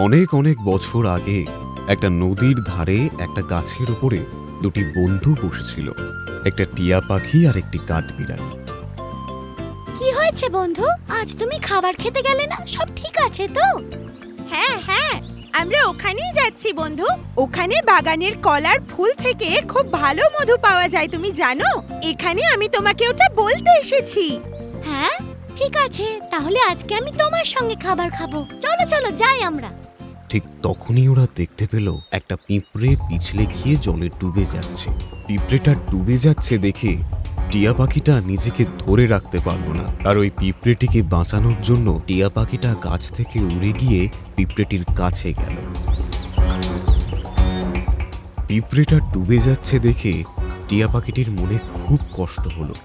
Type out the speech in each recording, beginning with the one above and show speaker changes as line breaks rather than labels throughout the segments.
অনেক অনেক বছর আগে একটা নদীর ধারে একটা গাছের উপরে দুটি বন্ধু বসেছিল, একটা টিয়া পাখি আর একটি কাঠবিড়ালি।
কি হয়েছে বন্ধু? আজ তুমি খাবার খেতে গেলে না? সব ঠিক আছে তো?
হ্যাঁ হ্যাঁ, আমরা ওখানেই যাচ্ছি বন্ধু। ওখানে বাগানের কলার ফুল থেকে খুব ভালো মধু পাওয়া যায়, তুমি জানো? এখানে আমি তোমাকে ওটা বলতে এসেছি।
হ্যাঁ ঠিক আছে, তাহলে আজকে আমি তোমার সঙ্গে খাবার খাবো। চলো চলো যাই আমরা।
ঠিক তখনই ওরা দেখতে পেল একটা পিঁপড়ে পিছলে গিয়ে জলে ডুবে যাচ্ছে। পিঁপড়েটা ডুবে যাচ্ছে দেখে টিয়া পাখিটা নিজেকে ধরে রাখতে পারলো না, আর ওই পিঁপড়েটিকে বাঁচানোর জন্য টিয়া পাখিটা গাছ থেকে উড়ে গিয়ে পিঁপড়েটির কাছে গেল। পিঁপড়েটা ডুবে যাচ্ছে দেখে টিয়া পাখিটির মনে খুব কষ্ট হলো।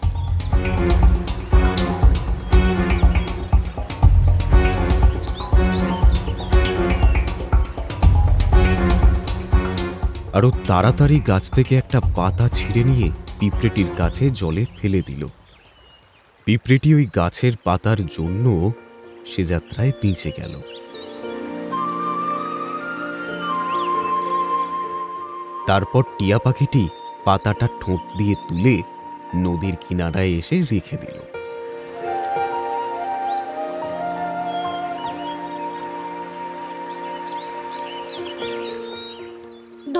আরো তাড়াতাড়ি গাছ থেকে একটা পাতা ছিঁড়ে নিয়ে পিঁপড়েটির কাছে জলে ফেলে দিল। পিঁপড়েটি ওই গাছের পাতার জন্য সে যাত্রায় পিঁচে গেল। তারপর টিয়া পাখিটি পাতাটা ঠোঁট দিয়ে তুলে নদীর কিনারায় এসে রেখে দিল।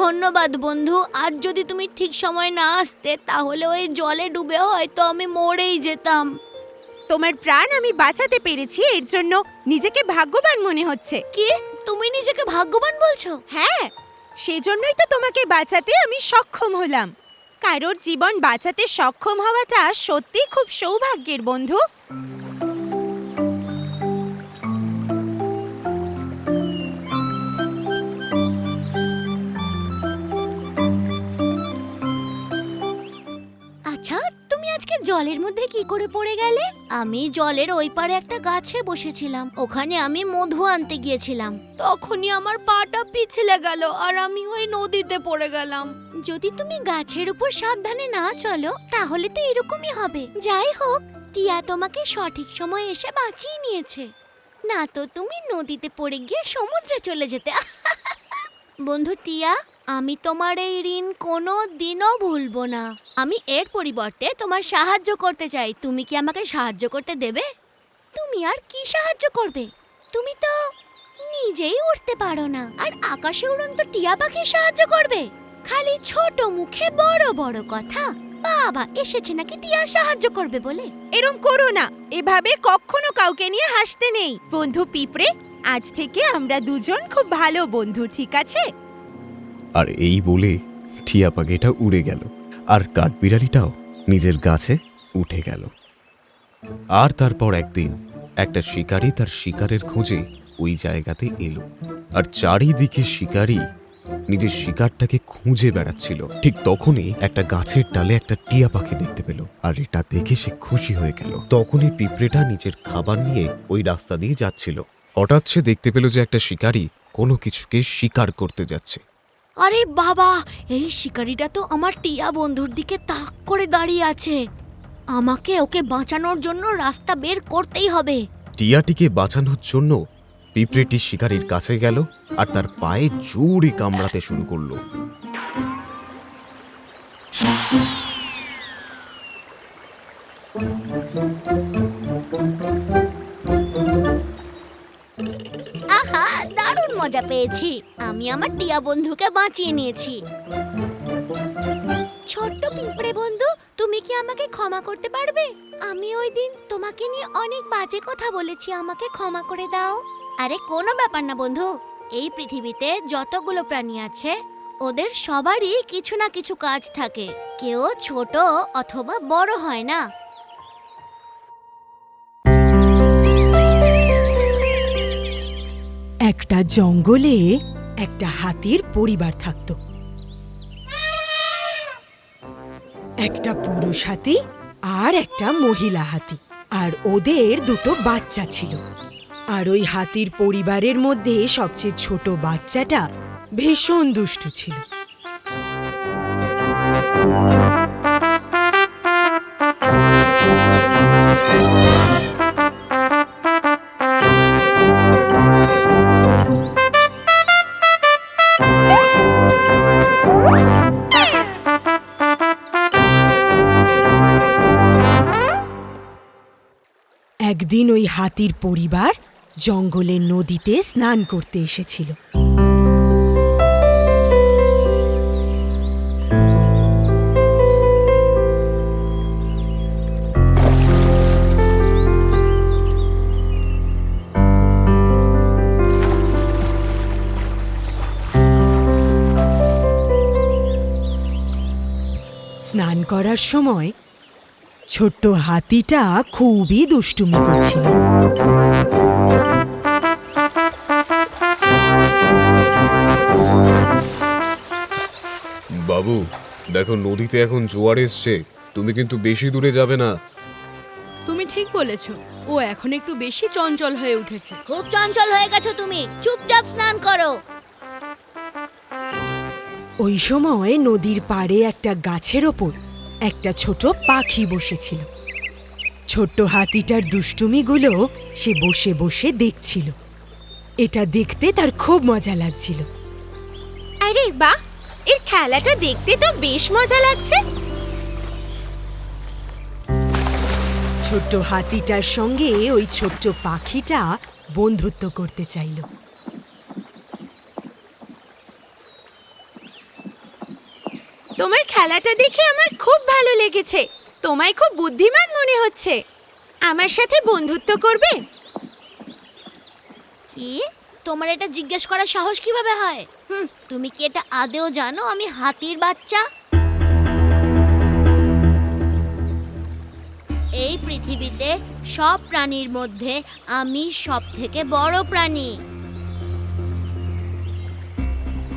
ধন্যবাদ বন্ধু, আজ যদি তুমি ঠিক সময় না আসতে তাহলে ওই জলে ডুবে হয়তো আমি মরেই যেতাম।
তোমার প্রাণ আমি বাঁচাতে পেরেছি, এর জন্য নিজেকে ভাগ্যবান মনে হচ্ছে।
কি, তুমি নিজেকে ভাগ্যবান বলছো?
হ্যাঁ, সেজন্যই তো তোমাকে বাঁচাতে আমি সক্ষম হলাম। কারোর জীবন বাঁচাতে সক্ষম হওয়াটা সত্যি খুব সৌভাগ্যের বন্ধু।
আচ্ছা, তুমি আজকে জলের মধ্যে কি করে পড়ে গেলে? আমি জলের ওই পারে একটা গাছে বসেছিলাম, ওখানে আমি মধু আনতে গিয়েছিলাম। তখনই আমার পাটা পিছলে গেল আর আমি ওই নদীতে পড়ে গেলাম। যদি তুমি গাছের উপর সাবধানে না চলো তাহলে তো এরকমই হবে। যাই হোক, টিয়া তোমাকে সঠিক সময় এসে বাঁচিয়ে নিয়েছে, না তো তুমি নদীতে পড়ে গিয়ে সমুদ্রে চলে যেতে। বন্ধু টিয়া, আমি তোমার এই ঋণ কোনো দিনও ভুলবো না। আমি এর পরিবর্তে তোমার সাহায্য করতে চাই। তুমি কি আমাকে সাহায্য করতে দেবে? তুমি আর কি সাহায্য করবে? তুমি তো নিজেই উঠতে পারো না, আর আকাশে উড়ন্ত টিয়া পাখি সাহায্য করবে? খালি ছোট মুখে বড় বড় কথা। বাবা এসেছে নাকি টিয়ার সাহায্য করবে বলে।
এরম করো না, এভাবে কখনো কাউকে নিয়ে হাসতে নেই। বন্ধু পিঁপড়ে, আজ থেকে আমরা দুজন খুব ভালো বন্ধু, ঠিক আছে?
আর এই বলে টিয়া পাখিটা উড়ে গেল, আর কাঠবিড়ালিটাও নিজের গাছে উঠে গেল। আর তারপর একদিন একটা শিকারী তার শিকারের খোঁজে ওই জায়গাতে এলো, আর চারিদিকে শিকারী নিজের শিকারটাকে খুঁজে বেড়াচ্ছিল। ঠিক তখনই একটা গাছের ডালে একটা টিয়া পাখি দেখতে পেল, আর এটা দেখে সে খুশি হয়ে গেল। তখনই পিঁপড়েটা নিজের খাবার নিয়ে ওই রাস্তা দিয়ে যাচ্ছিল। হঠাৎ সে দেখতে পেল যে একটা শিকারী কোনো কিছুকে শিকার করতে যাচ্ছে।
আরে বাবা, এই শিকারিটা তো আমার টিয়া বন্ধুর দিকে তাক করে দাঁড়িয়ে আছে। আমাকে ওকে বাঁচানোর জন্য রাস্তা বের করতেই হবে।
টিয়াটিকে বাঁচানোর জন্য পিঁপড়েটি শিকারীর কাছে গেল আর তার পায়ে জোরে কামড়াতে শুরু করলো।
আহা, দারুণ মজা পেয়েছি। আমি আমার টিয়া বন্ধুকে বাঁচিয়ে নিয়েছি। ছোট্ট পিঁপড়ে বন্ধু, তুমি কি আমাকে ক্ষমা করতে পারবে? আমি ওই দিন তোমাকে নিয়ে অনেক বাজে কথা বলেছি, আমাকে ক্ষমা করে দাও। আরে কোনো ব্যাপার না বন্ধু, এই পৃথিবীতে যতগুলো প্রাণী আছে ওদের সবারই কিছু না কিছু কাজ থাকে, কেউ ছোট অথবা বড় হয় না।
একটা জঙ্গলে একটা হাতির পরিবার থাকত। একটা পুরুষ হাতি আর একটা মহিলা হাতি, আর ওদের দুটো বাচ্চা ছিল। আর ওই হাতির পরিবারের মধ্যে সবচেয়ে ছোট বাচ্চাটা ভীষণ দুষ্টু ছিল। একদিন ওই হাতির পরিবার জঙ্গলের নদীতে স্নান করতে এসেছিল। স্নান করার সময় ছোট্ট হাতিটা খুবই দুষ্টুমি করছিল।
বাবু, দেখো নদীতে এখন জোয়ার এসছে, তুমি কিন্তু বেশি দূরে যাবে না।
তুমি ঠিক বলেছ, ও এখন একটু বেশি চঞ্চল হয়ে উঠেছে।
খুব চঞ্চল হয়ে গেছো তুমি, চুপচাপ স্নান করো।
ওই সময় নদীর পাড়ে একটা গাছের ওপর একটা ছোট পাখি বসেছিল। ছোট্ট হাতিটার দুষ্টুমিগুলো সে বসে বসে দেখছিল। এটা দেখতে তার খুব মজা লাগছিল।
আরে বাহ, এর খেলাটা দেখতে তো বেশ মজা লাগছে।
ছোট্ট হাতিটার সঙ্গে ওই ছোট্ট পাখিটা বন্ধুত্ব করতে চাইল।
তোমার খেলাটা দেখে আমার খুব ভালো লেগেছে। তোমায় খুব বুদ্ধিমান মনে হচ্ছে। আমার সাথে বন্ধুত্ব করবে?
কি? তোমার এটা জিজ্ঞেস করার সাহস কিভাবে হয়? তুমি কি এটা আদেও জানো আমি হাতির বাচ্চা? এই পৃথিবীতে সব প্রাণীর মধ্যে আমি সবথেকে বড় প্রাণী।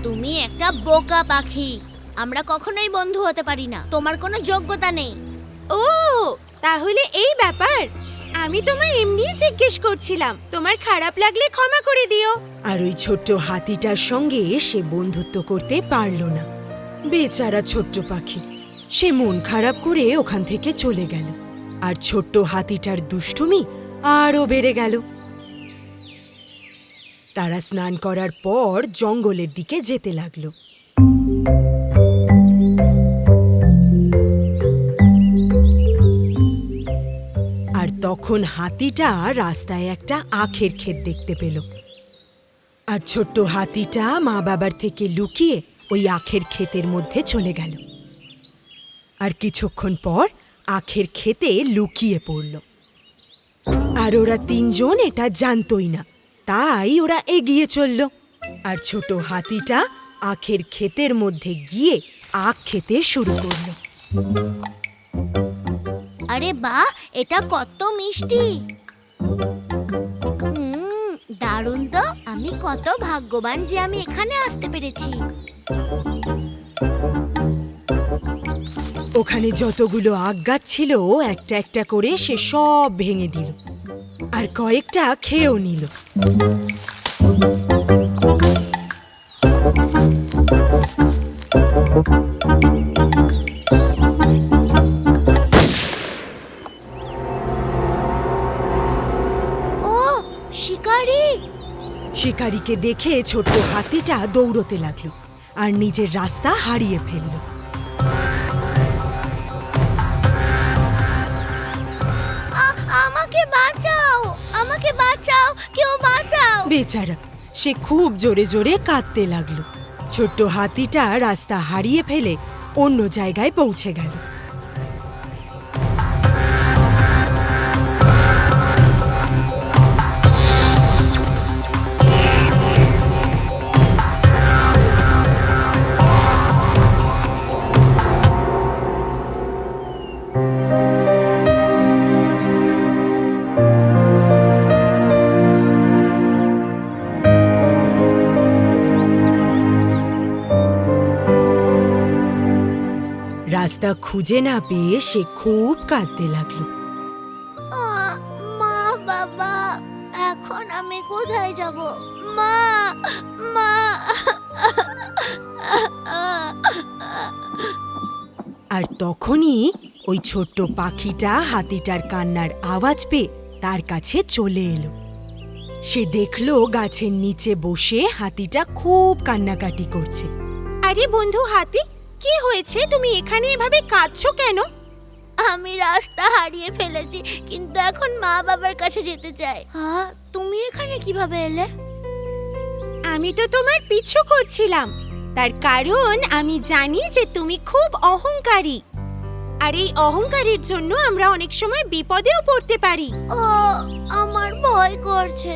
তুমি একটা বোকা পাখি। আমরা কখনোই বন্ধু হতে পারি না, তোমার কোনো যোগ্যতা নেই।
ও, তাহলে এই ব্যাপার। আমি তোমায় এমনিই জিজ্ঞেস করছিলাম। তোমার খারাপ লাগলে ক্ষমা করে দিও।
আর ওই ছোট্ট হাতিটার সঙ্গে সে বন্ধুত্ব করতে পারল না। বেচারা ছোট্ট পাখি, সে মন খারাপ করে ওখান থেকে চলে গেল। আর ছোট্ট হাতিটার দুষ্টুমি আরও বেড়ে গেল। তারা স্নান করার পর জঙ্গলের দিকে যেতে লাগলো। আর তখন হাতিটা রাস্তায় একটা আখের ক্ষেত দেখতে পেল। আর ছোট্ট হাতিটা মা বাবার থেকে লুকিয়ে ওই আখের ক্ষেতের মধ্যে চলে গেল। আর কিছুক্ষণ পর আখের ক্ষেতে লুকিয়ে পড়ল। আর ওরা তিনজন এটা জানতই না, তাই ওরা এগিয়ে চলল। আর ছোট হাতিটা আখের ক্ষেতের মধ্যে গিয়ে আখ খেতে শুরু করলো।
আরে বাহ, এটা কত মিষ্টি! দারুণ তো! আমি কত ভাগ্যবান যে আমি এখানে আসতে পেরেছি।
ওখানে যতগুলো আখ গাছ ছিল একটা একটা করে সে সব ভেঙে দিল আর কয়েকটা খেয়েও নিল।
ও, শিকারী!
শিকারীকে দেখে ছোট্ট হাতিটা দৌড়তে লাগলো আর নিজের রাস্তা হারিয়ে ফেলল।
আমাকে বাঁচাও! আমাকে বাঁচাও! কেউ বাঁচাও!
বেচারা, সে খুব জোরে জোরে কাঁদতে লাগলো। ছোট্ট হাতিটা রাস্তা হারিয়ে ফেলে অন্য জায়গায় পৌঁছে গেল। রাস্তা খুঁজে না পেয়ে সে খুব কাঁদতে লাগলো।
মা, বাবা, এখন আমি কোথায় যাব? মা, মা!
আর তখনই ওই ছোট্ট পাখিটা হাতিটার কান্নার আওয়াজ পেয়ে তার কাছে চলে এলো। সে দেখলো গাছের নিচে বসে হাতিটা খুব কান্নাকাটি করছে।
আরে বন্ধু হাতি, কি হয়েছে? তুমি এখানে এভাবে কাঁদছো কেন?
আমি রাস্তা হারিয়ে ফেলেছি, কিন্তু এখন মা বাবার কাছে যেতে চাই। হ্যাঁ, তুমি এখানে কিভাবে এলে?
আমি তো তোমার পিছু করছিলাম, তার কারণ আমি জানি যে তুমি খুব অহংকারী। আর এই অহংকারের জন্য আমরা অনেক সময় বিপদেও পড়তে পারি।
ও, আমার ভয় করছে।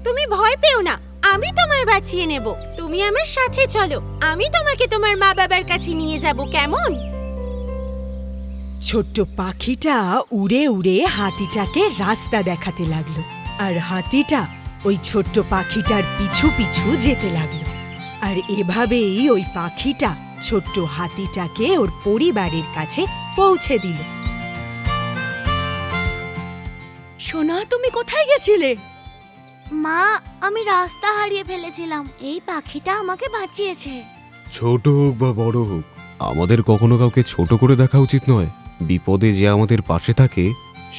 তুমি ভয় পেও না, আমি তোমায় বাঁচিয়ে নেব। তুমি আমার সাথে চলো, আমি তোমাকে তোমার মা বাবার কাছে নিয়ে যাব, কেমন?
ছোট্ট পাখিটা উড়ে উড়ে হাতিটাকে রাস্তা দেখাতে লাগলো, আর হাতিটা ওই ছোট্ট পাখিটার পিছু পিছু যেতে লাগলো। আর এভাবেই ওই পাখিটা ছোট্ট হাতিটাকে ওর পরিবারের কাছে পৌঁছে দিল।
সোনা, তুমি কোথায় গেছিলে?
মা, আমি রাস্তা হারিয়ে ফেলেছিলাম, এই পাখিটা আমাকে বাঁচিয়েছে।
ছোট হোক বা বড় হোক, আমাদের কখনো কাউকে ছোট করে দেখা উচিত নয়। বিপদে যে আমাদের পাশে থাকে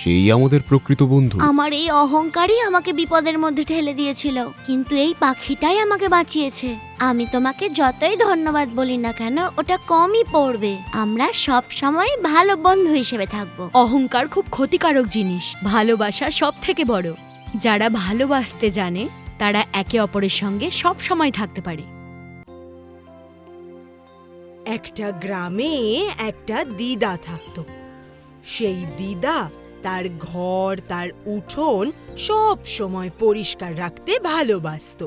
সেই আমাদের প্রকৃত বন্ধু।
আমার এই অহংকারই আমাকে বিপদের মধ্যে ঠেলে দিয়েছিল, কিন্তু এই পাখিটাই আমাকে বাঁচিয়েছে। আমি তোমাকে যতই ধন্যবাদ বলি না কেন, ওটা কমই পড়বে। আমরা সব সময় ভালো বন্ধু হিসেবে থাকবো।
অহংকার খুব ক্ষতিকারক জিনিস। ভালোবাসা সব থেকে বড়। যারা ভালোবাসতে জানে তারা একে অপরের সঙ্গে সব সময় থাকতে পারে।
একটা গ্রামে একটা দিদা থাকতো। সেই দিদা তার ঘর, তার উঠোন সব সময় পরিষ্কার রাখতে ভালোবাসতো।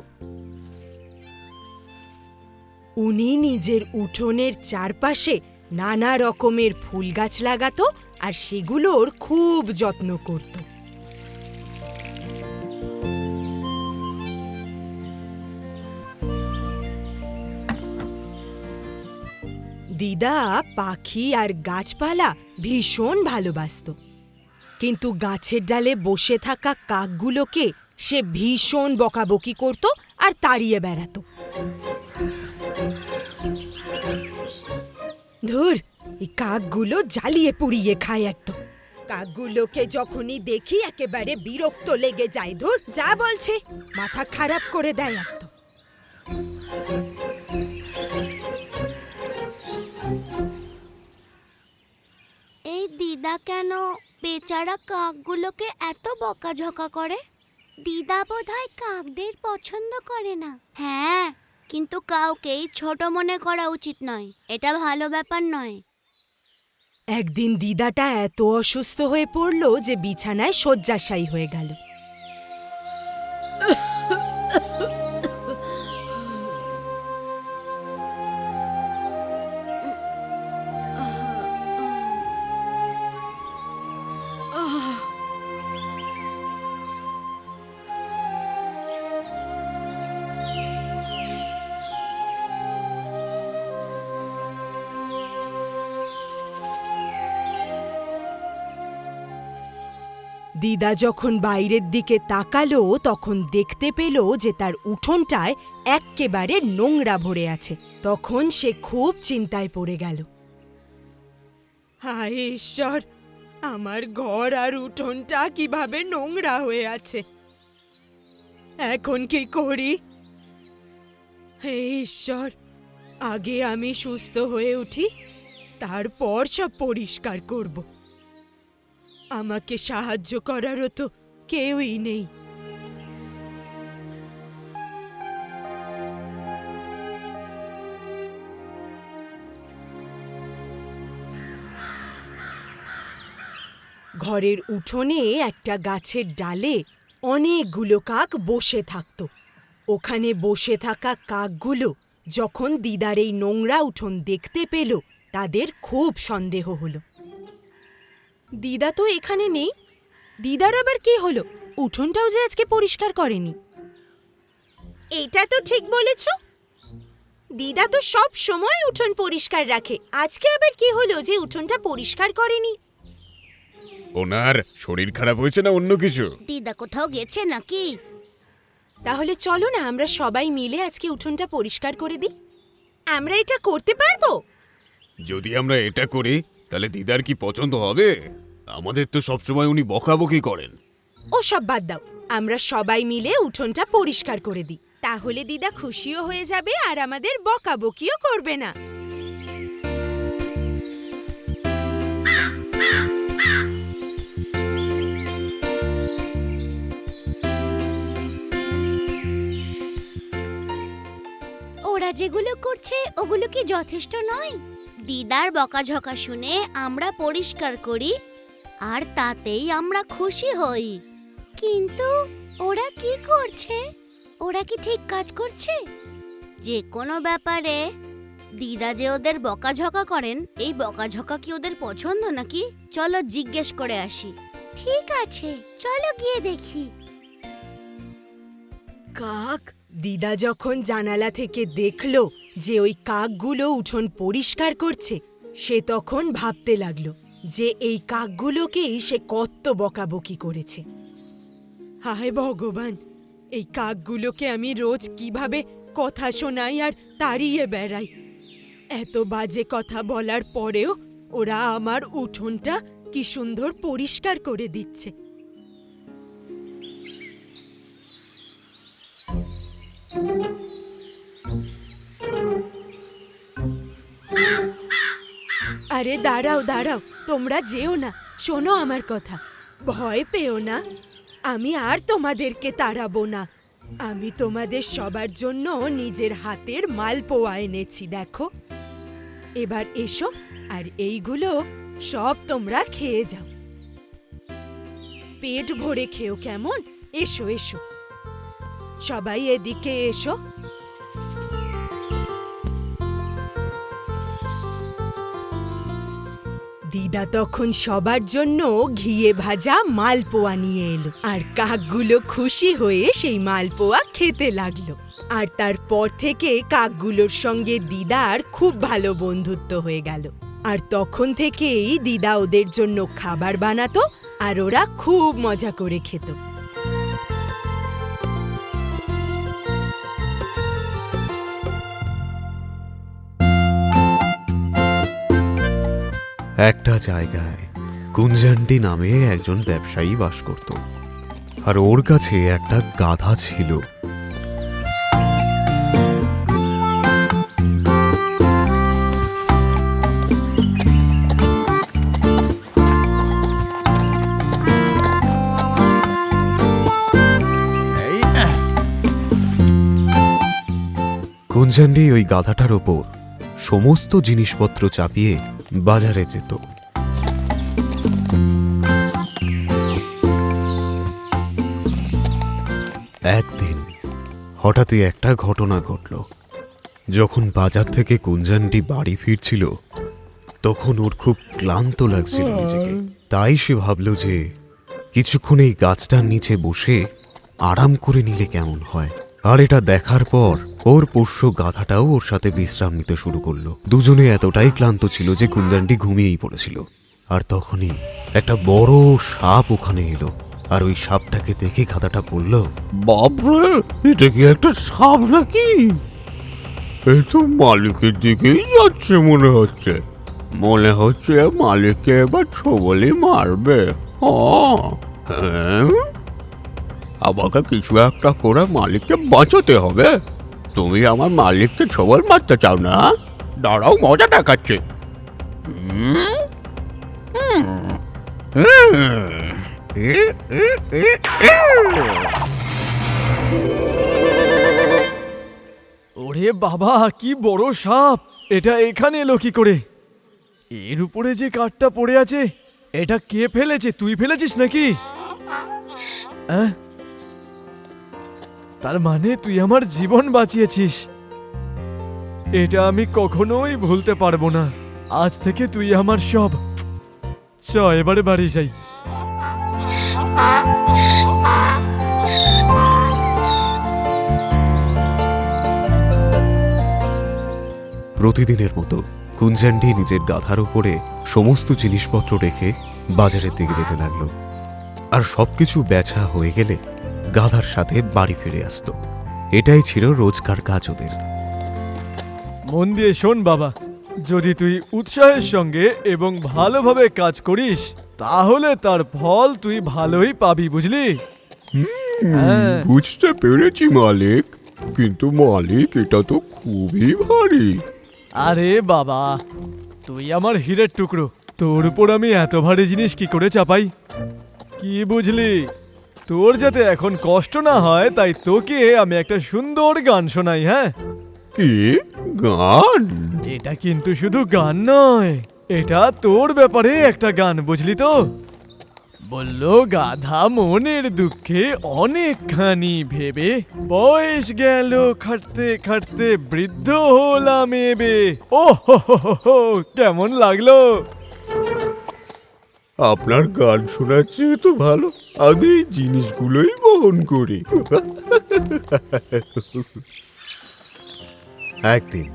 উনি নিজের উঠোনের চারপাশে নানা রকমের ফুল গাছ লাগাতো আর সেগুলোর খুব যত্ন করত। দিদা পাখি আর গাছপালা ভীষণ ভালোবাসতো, কিন্তু গাছের ডালে বসে থাকা কাকগুলোকে সে ভীষণ বকাবকি করত আর তাড়িয়ে বেড়াতো। ধুর, এই কাকগুলো জ্বালিয়ে পুড়িয়ে খায় একদম। কাকগুলোকে যখনই দেখি একেবারে বিরক্ত লেগে যায়। ধুর, যা বলছে, মাথা খারাপ করে দেয় একদম।
এই দিদা কেন বেচারা কাকগুলোকে এত বকাঝকা করে? দিদা বোধহয় কাকদের পছন্দ করে না। হ্যাঁ, কিন্তু কাউকেই ছোট মনে করা উচিত নয়, এটা ভালো ব্যাপার নয়।
একদিন দিদাটা এত অসুস্থ হয়ে পড়ল যে বিছানায় শয্যাশায়ী হয়ে গেল। দিদা যখন বাইরের দিকে তাকালো তখন দেখতে পেল যে তার উঠোনটায় এক্কেবারে নোংরা ভরে আছে। তখন সে খুব চিন্তায় পড়ে গেল। হায় ঈশ্বর, আমার ঘর আর উঠোনটা কিভাবে নোংরা হয়ে আছে, এখন কি করি? হে ঈশ্বর, আগে আমি সুস্থ হয়ে উঠি, তারপর সব পরিষ্কার করব। আমাকে সাহায্য করারও তো কেউই নেই। ঘরের উঠোনে একটা গাছের ডালে অনেকগুলো কাক বসে থাকত। ওখানে বসে থাকা কাকগুলো যখন দিদার এই নোংরা উঠোন দেখতে পেল, তাদের খুব সন্দেহ হলো। দিদা তো এখানে নেই, দিদার আবার কি হলো? উঠোনটাও যে আজকে পরিষ্কার করেনি।
এটা তো ঠিক বলেছ, দিদা তো সব সময় উঠোন পরিষ্কার রাখে, আজকে আবার কি হলো যে উঠোনটা পরিষ্কার করেনি?
ওনার শরীর খারাপ হয়েছে না অন্য কিছু?
দিদা কোথাও গেছে নাকি?
তাহলে চলো না আমরা সবাই মিলে আজকে উঠোনটা পরিষ্কার করে দিই। আমরা এটা করতে পারবো?
যদি আমরা এটা করি তাহলে দিদার কি পছন্দ হবে? আমাদের তো সবসময় উনি বকাবকি করেন।
ও সব বাদ দাও, আমরা সবাই মিলে উঠোনটা পরিষ্কার করে দিই। তাহলে দিদা খুশিও হয়ে যাবে আর আমাদের বকাবকিও করবে না।
ওরা যেগুলো করছে ওগুলো কি যথেষ্ট নয়? দিদার বকাঝকা শুনে আমরা পরিষ্কার করি আর তাতেই আমরা খুশি হই। কিন্তু ওরা কি করছে? ওরা কি ঠিক কাজ করছে? যে কোনো ব্যাপারে দিদা যে ওদের বকাঝকা করেন, এই বকাঝকা কি ওদের পছন্দ নাকি? চলো জিজ্ঞেস করে আসি। ঠিক আছে, চলো গিয়ে দেখি।
কাক, দিদা যখন জানালা থেকে দেখলো যে ওই কাকগুলো উঠোন পরিষ্কার করছে, সে তখন ভাবতে লাগলো যে এই কাকগুলোকেই সে কত বকাবকি করেছে। হায় ভগবান, এই কাকগুলোকে আমি রোজ কিভাবে কথা শোনাই আর তাড়িয়ে বেড়াই। এত বাজে কথা বলার পরেও ওরা আমার উঠোনটা কি সুন্দর পরিষ্কার করে দিচ্ছে। আরে দাঁড়াও দাঁড়াও, তোমরা যেও না, শোনো আমার কথা। ভয় পেও না, আমি আর তোমাদেরকে তাড়াবো না। আমি তোমাদের সবার জন্য নিজের হাতের মালপোয়া এনেছি, দেখো। এবার এসো আর এইগুলো সব তোমরা খেয়ে যাও। পেট ভরে খেও, কেমন? এসো এসো, সবাই এদিকে এসো। দিদা তখন সবার জন্য ঘিয়ে ভাজা মালপোয়া নিয়ে এলো, আর কাকগুলো খুশি হয়ে সেই মালপোয়া খেতে লাগলো। আর তারপর থেকে কাকগুলোর সঙ্গে দিদার খুব ভালো বন্ধুত্ব হয়ে গেল। আর তখন থেকেই দিদা ওদের জন্য খাবার বানাতো আর ওরা খুব মজা করে খেত।
একটা জায়গায় কুঞ্জান্ডি নামে একজন ব্যবসায়ী বাস করত, আর ওর কাছে একটা গাধা ছিল। কুঞ্জান্ডি ওই গাধাটার ওপর সমস্ত জিনিসপত্র চাপিয়ে বাজারে যেত। একদিন হঠাৎই একটা ঘটনা ঘটল। যখন বাজার থেকে কুঞ্জান্ডি বাড়ি ফিরছিল, তখন ওর খুব ক্লান্ত লাগছিল নিজেকে। তাই সে ভাবল যে কিছুক্ষণ এই গাছটার নিচে বসে আরাম করে নিলে কেমন হয়। আর এটা দেখার পর ওর পোষ্য গাধাটাও ওর সাথে বিশ্রাম নিতে শুরু করলো। দুজনে এতটাই ক্লান্ত ছিল যে কুঞ্জান্ডি ঘুমিয়েই পড়েছিল। আর তখনই একটা বড় সাপ ওখানে এলো, আর ওই সাপটাকে দেখে গাধাটা বলল,
বাপরে, এটা কি একটা সাপ নাকি? এই তো মালিকের দিকেই যাচ্ছে মনে হচ্ছে। মনে হচ্ছে মালিককে এবার ছোবলই মারবে। হ্যাঁ, আমাকে কিছু একটা করে মালিককে বাঁচাতে হবে। তুমি আমার মালিককে ছোবল মারতে চাও না? দাঁড়াও, মজা দেখাচ্ছে।
ওরে বাবা, কি বড় সাপ! এটা এখানে এলো কি করে? এর উপরে যে কাঠটা পড়ে আছে, এটা কে ফেলেছে? তুই ফেলেছিস নাকি? তার মানে তুই আমার জীবন বাঁচিয়েছিস। এটা আমি কখনোই ভুলতে পারবো না। আজ থেকে তুই আমার সব। চ এবারে বাড়ি যাই।
প্রতিদিনের মতো কুঞ্জান্ডি নিজের গাধার উপরে সমস্ত জিনিসপত্র রেখে বাজারের দিকে যেতে লাগলো। আর সবকিছু বেচা হয়ে গেলে গাধার সাথে বাড়ি ফিরে আসতো। এটাই ছিল রোজকার কাজ ওদের।
মন দিয়ে শোন বাবা, যদি তুই উৎসাহের সঙ্গে এবং ভালোভাবে কাজ করিস, তাহলে তার ফল তুই ভালোই পাবি, বুঝলি?
বুঝতে পেরেছি মালিক। কিন্তু মালিক এটা তো খুবই ভারী।
আরে বাবা, তুই আমার হীরের টুকরো, তোর উপর আমি এত ভারী জিনিস কি করে চাপাই? কি বুঝলি? তোর যাতে এখন কষ্ট না হয় তাই তোকে আমি একটা সুন্দর গান শোনাই, হ্যাঁ?
কি গান?
এটা কিন্তু শুধু গান নয়, এটা তোর ব্যাপারে একটা গান, বুঝলি তো? বললো গাধা মনের দুঃখে অনেকখানি ভেবে, বয়স গেল খাটতে খাটতে বৃদ্ধ হলাম এবে। ও হো হো হো হো, কেমন লাগলো?
আপনার গান শোনাচ্ছে তো ভালো, আমি এই জিনিসগুলোই বহন করি।
একদিন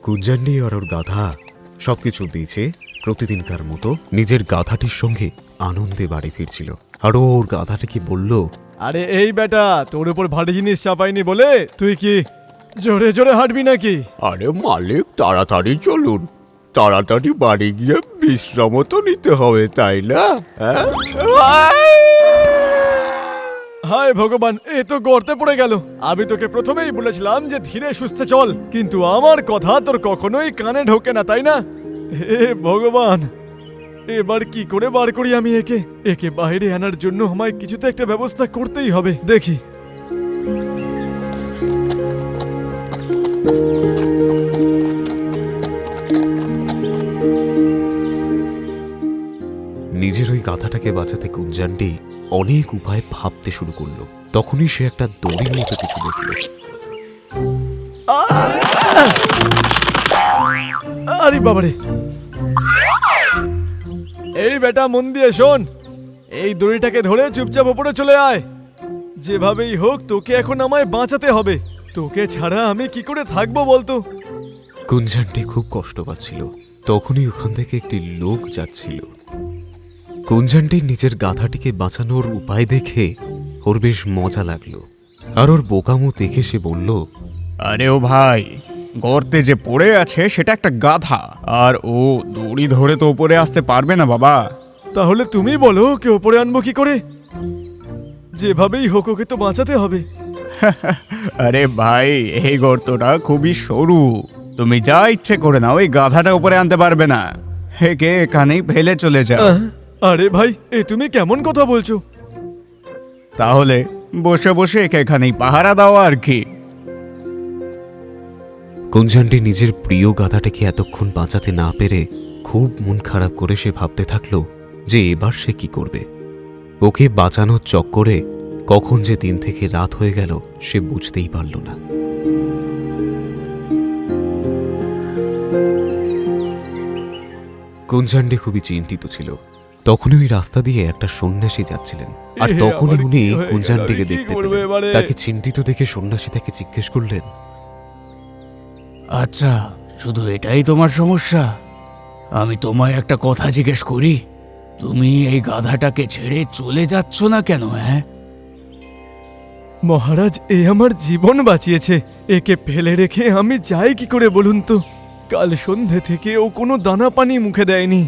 কুঞ্জান্ডি আর ওর গাধা সবকিছু বেচে প্রতিদিনকার মতো নিজের গাধাটির সঙ্গে আনন্দে বাড়ি ফিরছিল। আর ও ওর গাধাটিকে বলল,
আরে এই বেটা, তোর উপর ভারী জিনিস চাপাইনি বলে তুই কি জোরে জোরে হাঁটবি নাকি?
আরে মালিক, তাড়াতাড়ি চলুন, তাড়াতাড়ি বাড়ি গিয়ে বিশ্রামও তো নিতে হবে, তাই না? হ্যাঁ?
হায় ভগবান, এ তো গর্তে পড়ে গেল। আমি তোকে প্রথমেই বলেছিলাম যে ধীরে সুস্থে চল, কিন্তু আমার কথা তোর কখনোই কানে ঢোকে না, তাই না? হে ভগবান, এবার কি করে বার করি আমি একে? একে বাইরে আনার জন্য আমায় কিছু তো একটা ব্যবস্থা করতেই হবে। দেখি।
নিজের ওই গাধাটাকে বাঁচাতে কুঞ্জান্ডি অনেক উপায় ভাবতে শুরু করলো। তখনই সে একটা দড়ির মতো কিছু দেখল।
আরে বাবারে, এই বেটা মন দিয়ে শোন, এই দড়িটাকে ধরে চুপচাপ ওপরে চলে আয়। যেভাবেই হোক তোকে এখন আমায় বাঁচাতে হবে, তোকে ছাড়া আমি কি করে থাকবো বলতো?
কুঞ্জান্ডি খুব কষ্ট পাচ্ছিল। তখনই ওখান থেকে একটি লোক যাচ্ছিল। কুঞ্জান্ডির নিজের গাধাটিকে বাঁচানোর উপায় দেখে ওর বেশ মজা লাগলো, আর ওর বোকামো দেখে সে বলল,
আরে ও ভাই, গর্তে যে পড়ে আছে সেটা একটা গাধা, আর ও দড়ি ধরে তো উপরে আসতে পারবে না বাবা।
তাহলে তুমি বলো ওকে ওপরে আনবো কি করে? যেভাবেই হোক ওকে তো বাঁচাতে হবে।
আরে ভাই, এই গর্তটা খুবই সরু, তুমি যা ইচ্ছে করে নাও, ওই গাধাটা উপরে আনতে পারবে না। একে এখানেই ফেলে চলে যাও।
আরে ভাই, এ তুমি কেমন কথা বলছো?
তাহলে বসে বসে একে এখানেই পাহারা দাও আর কি।
কুঞ্জান্ডি নিজের প্রিয় গাধাটাকে এতক্ষণ বাঁচাতে না পেরে খুব মন খারাপ করে সে ভাবতে থাকলো যে এবার সে কি করবে। ওকে বাঁচানোর চক্করে কখন যে দিন থেকে রাত হয়ে গেল সে বুঝতেই পারল না। কুঞ্জান্ডি খুবই চিন্তিত ছিল। তখনই ওই রাস্তা দিয়ে একটা সন্ন্যাসী যাচ্ছিলেন, আর
এ,
তখনই
আমার
উনি
কি হয়ে গেল?
কুঞ্জান্ডিকে
আমি কি
দেখতে
করবো
পেলেন।
এবারে?
তাকে চিন্তিত দেখে সন্ন্যাসী তাকে জিজ্ঞেস করলেন,
আচ্ছা, শুধু এটাই তোমার সমস্যা? আমি তোমায় একটা কথা জিজ্ঞেস করি, তুমি এই গাধাটাকে ছেড়ে চলে যাচ্ছ না কেন? হ্যাঁ,
মহারাজ, এ আমার জীবন বাঁচিয়েছে, একে ফেলে রেখে আমি যাই কি করে বলুন তো? কাল সন্ধে থেকে ও কোনো দানা পানি মুখে দেয়নি।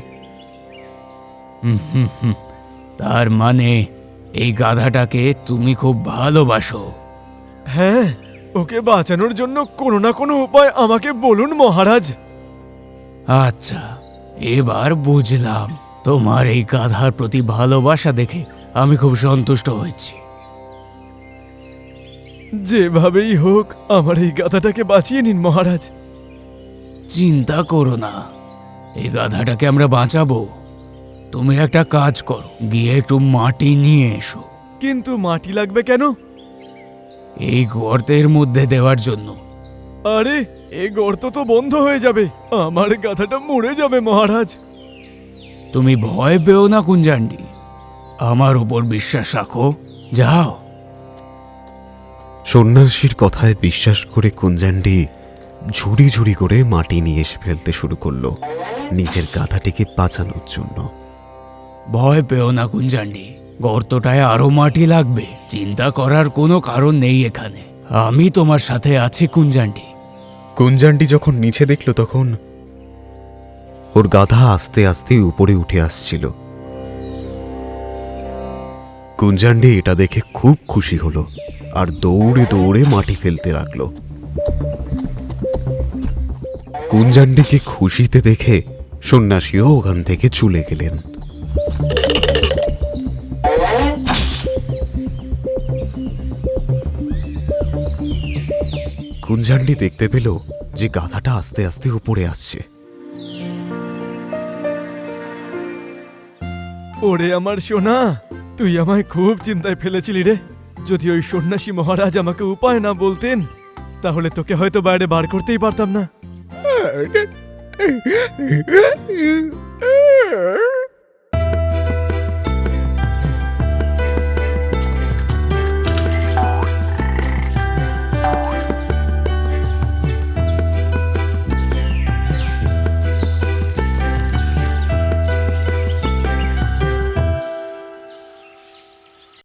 তার মানে এই গাধাটাকে তুমি খুব ভালোবাসো?
হ্যাঁ, ওকে বাঁচানোর জন্য কোনো না কোনো উপায় আমাকে বলুন মহারাজ।
আচ্ছা, এবার বুঝলাম। তোমার এই গাধার প্রতি ভালোবাসা দেখে আমি খুব সন্তুষ্ট হয়েছি।
যেভাবেই হোক আমার এই গাধাটাকে বাঁচিয়ে নিন মহারাজ।
চিন্তা করো না, এই গাধাটাকে আমরা বাঁচাবো। তুমি একটা কাজ করো, গিয়ে একটু মাটি নিয়ে এসো।
কিন্তু মাটি লাগবে কেন?
এই গর্তের মধ্যে দেওয়ার জন্য।
আরে, এই গর্ত তো বন্ধ হয়ে যাবে, আমার গাধাটা মরে যাবে মহারাজ।
তুমি ভয় পেও না কুঞ্জান্ডি, আমার উপর বিশ্বাস রাখো, যাও।
সন্ন্যাসীর কথায় বিশ্বাস করে কুঞ্জান্ডি ঝুড়ি ঝুড়ি করে মাটি নিয়ে এসে ফেলতে শুরু করলো নিজের গাধাটিকে বাঁচানোর জন্য।
ভয় পেও না কুঞ্জান্ডি, গর্তটায় আরো মাটি লাগবে, চিন্তা করার কোনো কারণ নেই এখানে। আমি তোমার সাথে আছি কুঞ্জান্ডি।
কুঞ্জান্ডি যখন নিচে দেখল তখন ওর গাধা আস্তে আস্তে উপরে উঠে আসছিল। কুঞ্জান্ডি এটা দেখে খুব খুশি হলো আর দৌড়ে দৌড়ে মাটি ফেলতে লাগলো। কুঞ্জান্ডিকে খুশিতে দেখে সন্ন্যাসীও ওখান থেকে চলে গেলেন। কুঞ্জান্ডি দেখতে পেল যে গাধাটা আস্তে আস্তে উপরে আসছে।
ওরে আমার সোনা, তুই আমায় খুব চিন্তায় ফেলেছিলি রে। যদি ওই সন্ন্যাসী মহারাজ আমাকে উপায় না বলতেন, তাহলে তোকে হয়তো বাইরে বার করতেই পারতাম না।